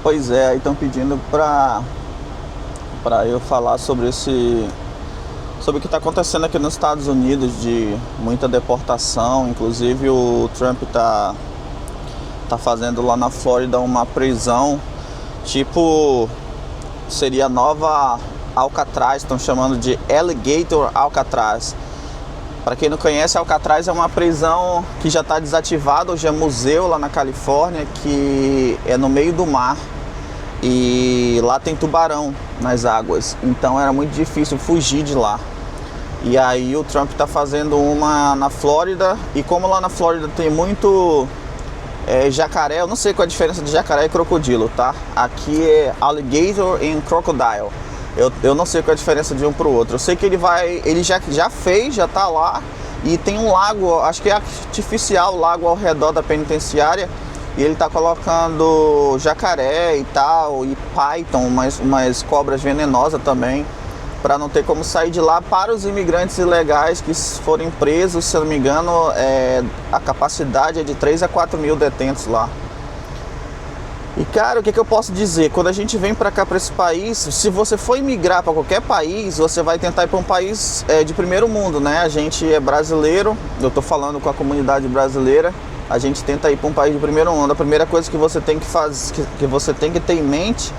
Pois é, aí estão pedindo para eu falar sobre o que está acontecendo aqui nos Estados Unidos, de muita deportação. Inclusive o Trump tá fazendo lá na Flórida uma prisão, tipo, seria a nova Alcatraz, estão chamando de Alligator Alcatraz. Para quem não conhece, Alcatraz é uma prisão que já está desativada, hoje é museu lá na Califórnia, que é no meio do mar. E lá tem tubarão nas águas, então era muito difícil fugir de lá. E aí o Trump está fazendo uma na Flórida, e como lá na Flórida tem muito jacaré, eu não sei qual a diferença de jacaré e crocodilo, tá? Aqui é alligator e crocodile. Eu não sei qual a diferença de um para o outro. Eu sei que ele já fez, já tá lá, e tem um lago, acho que é artificial, o lago ao redor da penitenciária. E ele tá colocando jacaré e tal, e python, umas cobras venenosas também, para não ter como sair de lá para os imigrantes ilegais que forem presos. Se eu não me engano, a capacidade é de 3 a 4 mil detentos lá. E cara, o que eu posso dizer? Quando a gente vem para cá, para esse país, se você for imigrar para qualquer país, você vai tentar ir para um país de primeiro mundo, né? A gente é brasileiro, eu tô falando com a comunidade brasileira. A gente tenta ir para um país de primeiro mundo. A primeira coisa que você tem que fazer, que você tem que ter em mente,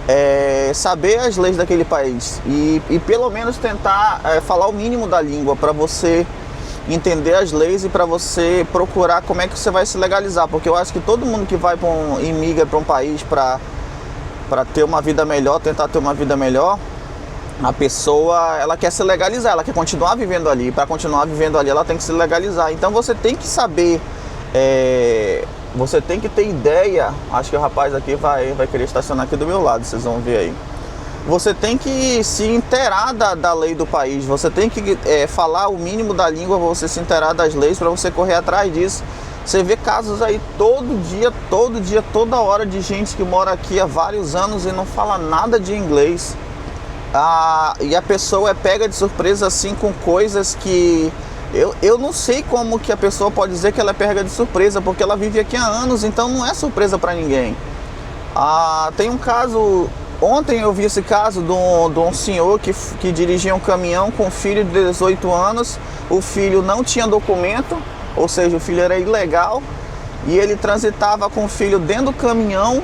é saber as leis daquele país e pelo menos tentar falar o mínimo da língua, para você entender as leis e para você procurar como é que você vai se legalizar. Porque eu acho que todo mundo que vai imigra para um país para ter uma vida melhor, tentar ter uma vida melhor, a pessoa, ela quer se legalizar, ela quer continuar vivendo ali. Para continuar vivendo ali, ela tem que se legalizar. Então você tem que saber, você tem que ter ideia. Acho que o rapaz aqui vai querer estacionar aqui do meu lado, vocês vão ver aí. Você tem que se inteirar da lei do país. Você tem que falar o mínimo da língua, você se inteirar das leis, para você correr atrás disso. Você vê casos aí todo dia, toda hora, de gente que mora aqui há vários anos e não fala nada de inglês. E a pessoa é pega de surpresa assim com coisas que eu não sei como que a pessoa pode dizer que ela é pega de surpresa, porque ela vive aqui há anos, então não é surpresa para ninguém. Tem um caso, ontem eu vi esse caso de um senhor que dirigia um caminhão com um filho de 18 anos. O filho não tinha documento, ou seja, o filho era ilegal, e ele transitava com o filho dentro do caminhão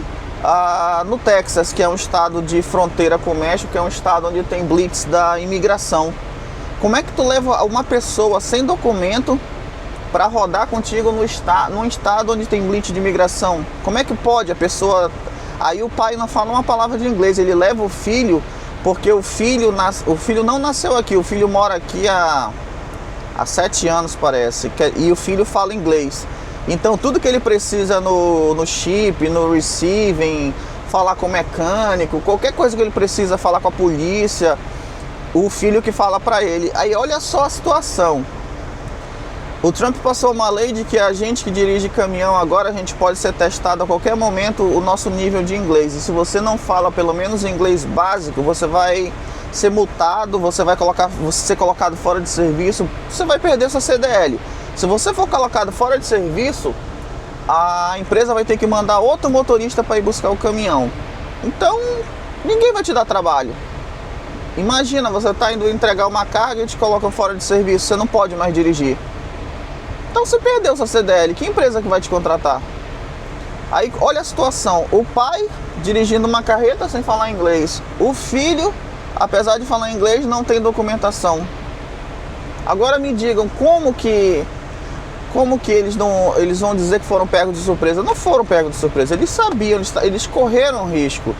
no Texas, que é um estado de fronteira com o México, que é um estado onde tem blitz da imigração. Como é que tu leva uma pessoa sem documento para rodar contigo num estado onde tem blitz de imigração? Como é que pode a pessoa... Aí o pai não fala uma palavra de inglês, ele leva o filho, porque o filho não nasceu aqui, o filho mora aqui há 7 anos, parece, e o filho fala inglês. Então tudo que ele precisa no chip, no receiving, falar com o mecânico, qualquer coisa que ele precisa, falar com a polícia, o filho que fala para ele. Aí olha só a situação. O Trump passou uma lei de que a gente que dirige caminhão agora, a gente pode ser testado a qualquer momento o nosso nível de inglês. E se você não fala pelo menos inglês básico, você vai ser multado, você vai ser colocado fora de serviço, você vai perder sua CDL. Se você for colocado fora de serviço, a empresa vai ter que mandar outro motorista para ir buscar o caminhão. Então, ninguém vai te dar trabalho. Imagina, você está indo entregar uma carga e te colocam fora de serviço, você não pode mais dirigir. Então você perdeu sua CDL, que empresa que vai te contratar? Aí olha a situação, o pai dirigindo uma carreta sem falar inglês, o filho, apesar de falar inglês, não tem documentação. Agora me digam, como que eles vão dizer que foram pegos de surpresa? Não foram pegos de surpresa, eles sabiam, eles correram risco.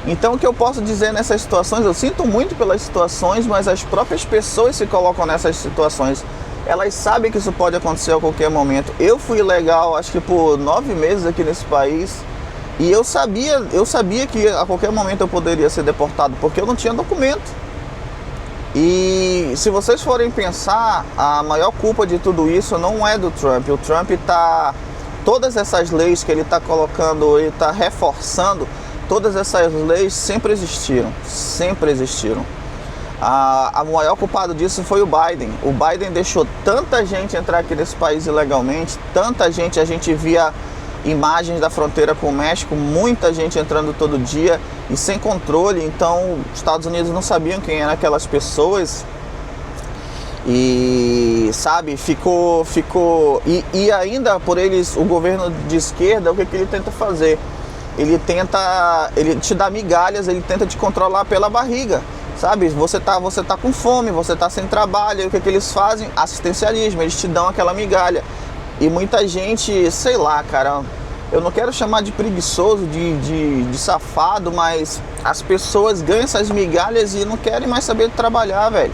Então o que eu posso dizer nessas situações, eu sinto muito pelas situações, mas as próprias pessoas se colocam nessas situações. Elas sabem que isso pode acontecer a qualquer momento. Eu fui ilegal, acho que por 9 meses aqui nesse país, e eu sabia que a qualquer momento eu poderia ser deportado, porque eu não tinha documento. E se vocês forem pensar, a maior culpa de tudo isso não é do Trump. O Trump todas essas leis que ele está colocando, ele está reforçando, todas essas leis sempre existiram, sempre existiram. O maior culpado disso foi o Biden. O Biden deixou tanta gente entrar aqui nesse país ilegalmente, tanta gente. A gente via imagens da fronteira com o México, muita gente entrando todo dia e sem controle. Então os Estados Unidos não sabiam quem eram aquelas pessoas e, sabe, ficou e ainda por eles, o governo de esquerda, o que ele tenta fazer? Ele te dá migalhas, ele tenta te controlar pela barriga, sabe? Você tá com fome, você tá sem trabalho, e o que eles fazem? Assistencialismo, eles te dão aquela migalha. E muita gente, sei lá, cara, eu não quero chamar de preguiçoso, de safado, mas as pessoas ganham essas migalhas e não querem mais saber de trabalhar, velho.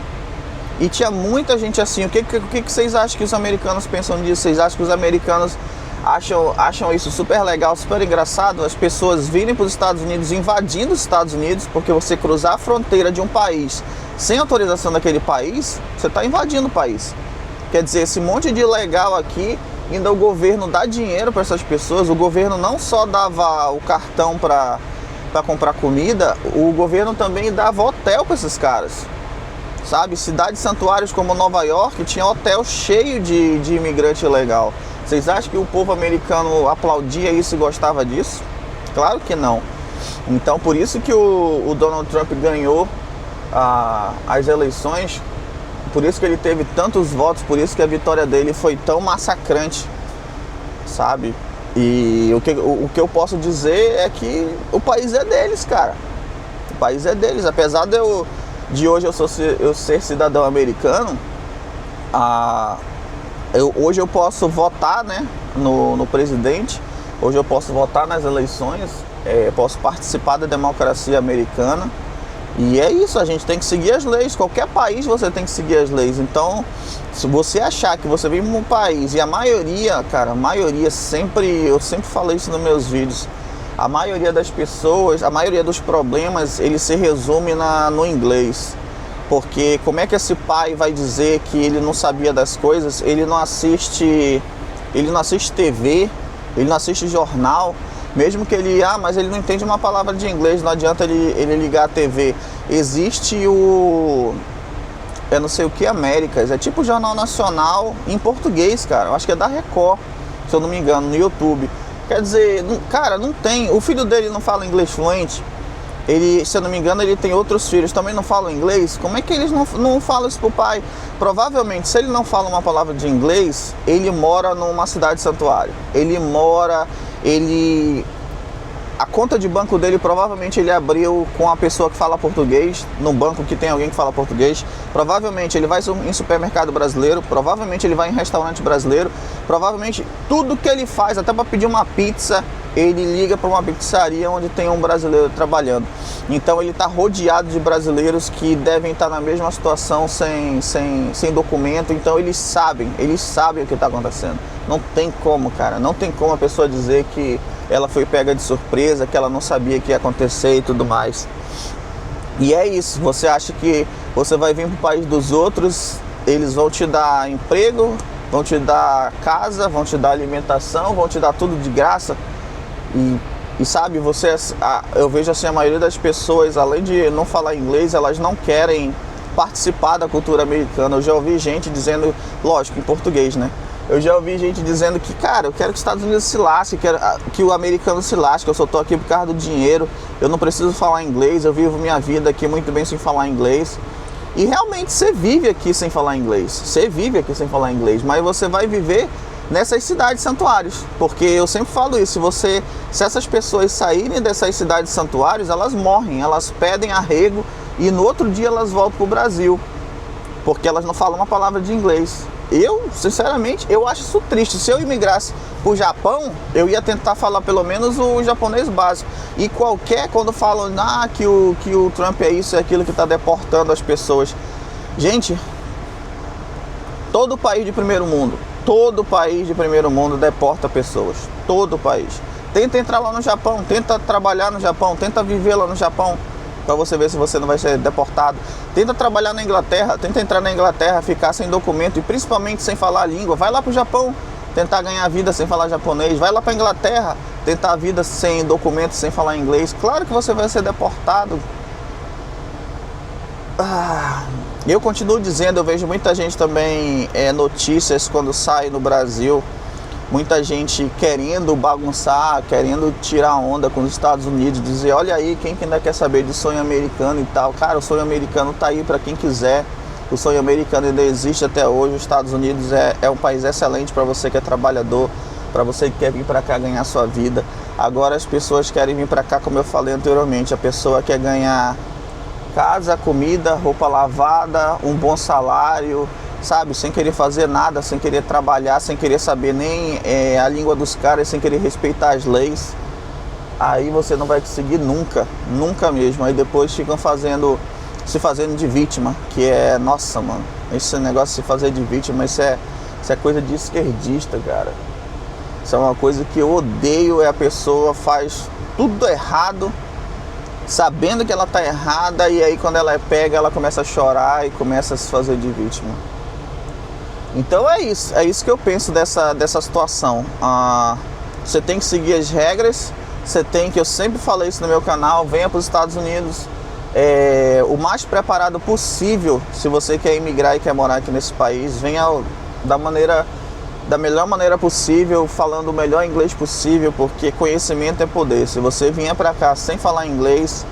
E tinha muita gente assim. O que vocês acham que os americanos pensam disso? Vocês acham que os americanos acham isso super legal, super engraçado? As pessoas virem para os Estados Unidos, invadindo os Estados Unidos, porque você cruzar a fronteira de um país sem autorização daquele país, você está invadindo o país. Quer dizer, esse monte de ilegal aqui, ainda o governo dá dinheiro para essas pessoas. O governo não só dava o cartão para comprar comida, o governo também dava hotel para esses caras. Sabe, cidades santuários como Nova York tinha hotel cheio de imigrante ilegal. Vocês acham que o povo americano aplaudia isso e gostava disso? Claro que não. Então por isso que o Donald Trump ganhou as eleições, por isso que ele teve tantos votos, por isso que a vitória dele foi tão massacrante, sabe? E o que eu posso dizer é que o país é deles, cara. O país é deles. Apesar de hoje eu ser cidadão americano, hoje eu posso votar, né, no presidente, hoje eu posso votar nas eleições, posso participar da democracia americana, e é isso, a gente tem que seguir as leis. Qualquer país você tem que seguir as leis. Então, se você achar que você vive num país, e a maioria, cara, eu sempre falei isso nos meus vídeos, a maioria das pessoas, a maioria dos problemas, ele se resume no inglês. Porque como é que esse pai vai dizer que ele não sabia das coisas? Ele não assiste TV, ele não assiste jornal. Mesmo que mas ele não entende uma palavra de inglês, não adianta ele ligar a TV. Existe eu não sei o que, Américas, é tipo o Jornal Nacional em português, cara. Eu acho que é da Record, se eu não me engano, no YouTube. Quer dizer, cara, não tem. O filho dele não fala inglês fluente. Ele, se eu não me engano, ele tem outros filhos, também não falam inglês. Como é que eles não falam isso pro pai? Provavelmente, se ele não fala uma palavra de inglês, ele mora numa cidade santuário. A conta de banco dele, provavelmente ele abriu com a pessoa que fala português, num banco que tem alguém que fala português. Provavelmente ele vai em supermercado brasileiro, provavelmente ele vai em restaurante brasileiro, provavelmente tudo que ele faz, até para pedir uma pizza, ele liga para uma pizzaria onde tem um brasileiro trabalhando. Então ele está rodeado de brasileiros que devem estar na mesma situação, sem documento. Então eles sabem o que está acontecendo. Não tem como, cara, não tem como a pessoa dizer que ela foi pega de surpresa, que ela não sabia que ia acontecer e tudo mais. E é isso, você acha que você vai vir para o país dos outros, eles vão te dar emprego, vão te dar casa, vão te dar alimentação, vão te dar tudo de graça. E sabe, eu vejo assim, a maioria das pessoas, além de não falar inglês, elas não querem participar da cultura americana. Eu já ouvi gente dizendo, lógico, em português, né? Eu já ouvi gente dizendo que, cara, eu quero que os Estados Unidos se lasque, quero que o americano se lasque, eu só tô aqui por causa do dinheiro, eu não preciso falar inglês, eu vivo minha vida aqui muito bem sem falar inglês. E realmente você vive aqui sem falar inglês, mas você vai viver nessas cidades santuários, porque eu sempre falo isso, se essas pessoas saírem dessas cidades santuários, elas morrem, elas pedem arrego e no outro dia elas voltam pro Brasil, porque elas não falam uma palavra de inglês. Eu, sinceramente, eu acho isso triste. Se eu imigrasse pro Japão, eu ia tentar falar pelo menos o japonês básico. E quando falam que o Trump é isso e aquilo, que está deportando as pessoas. Gente, todo país de primeiro mundo deporta pessoas. Todo país. Tenta entrar lá no Japão, tenta trabalhar no Japão, tenta viver lá no Japão, para você ver se você não vai ser deportado. Tenta trabalhar na Inglaterra, tenta entrar na Inglaterra, ficar sem documento e principalmente sem falar a língua. Vai lá pro Japão, tentar ganhar vida sem falar japonês. Vai lá pra Inglaterra, tentar a vida sem documento, sem falar inglês. Claro que você vai ser deportado. Eu continuo dizendo, eu vejo muita gente também, notícias quando sai no Brasil, muita gente querendo bagunçar, querendo tirar onda com os Estados Unidos, dizer, olha aí, quem que ainda quer saber de sonho americano e tal. Cara, o sonho americano tá aí para quem quiser. O sonho americano ainda existe até hoje. Os Estados Unidos é um país excelente para você que é trabalhador, para você que quer vir para cá ganhar sua vida. Agora as pessoas querem vir para cá, como eu falei anteriormente, a pessoa quer ganhar casa, comida, roupa lavada, um bom salário, sabe, sem querer fazer nada, sem querer trabalhar, sem querer saber nem a língua dos caras, sem querer respeitar as leis. Aí você não vai conseguir nunca, nunca mesmo. Aí depois ficam se fazendo de vítima, que é, nossa, mano, esse negócio de se fazer de vítima, isso é coisa de esquerdista, cara. Isso é uma coisa que eu odeio, a pessoa faz tudo errado, sabendo que ela tá errada, e aí quando ela pega, ela começa a chorar e começa a se fazer de vítima. Então é isso que eu penso dessa situação. Você tem que seguir as regras, eu sempre falei isso no meu canal, venha para os Estados Unidos o mais preparado possível. Se você quer imigrar e quer morar aqui nesse país, venha da melhor maneira possível, falando o melhor inglês possível, porque conhecimento é poder. Se você vier para cá sem falar inglês,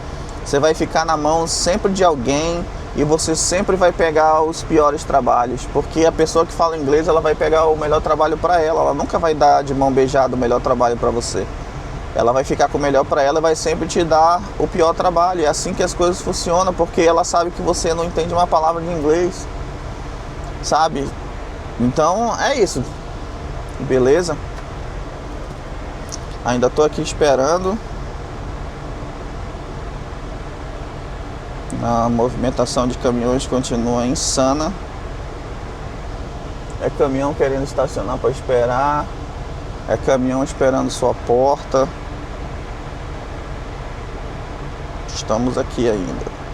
você vai ficar na mão sempre de alguém e você sempre vai pegar os piores trabalhos, porque a pessoa que fala inglês, ela vai pegar o melhor trabalho para ela nunca vai dar de mão beijada o melhor trabalho para você. Ela vai ficar com o melhor para ela e vai sempre te dar o pior trabalho. É assim que as coisas funcionam, porque ela sabe que você não entende uma palavra de inglês, sabe? Então é isso, beleza? Ainda tô aqui esperando. A movimentação de caminhões continua insana. É caminhão querendo estacionar para esperar, é caminhão esperando sua porta. Estamos aqui ainda.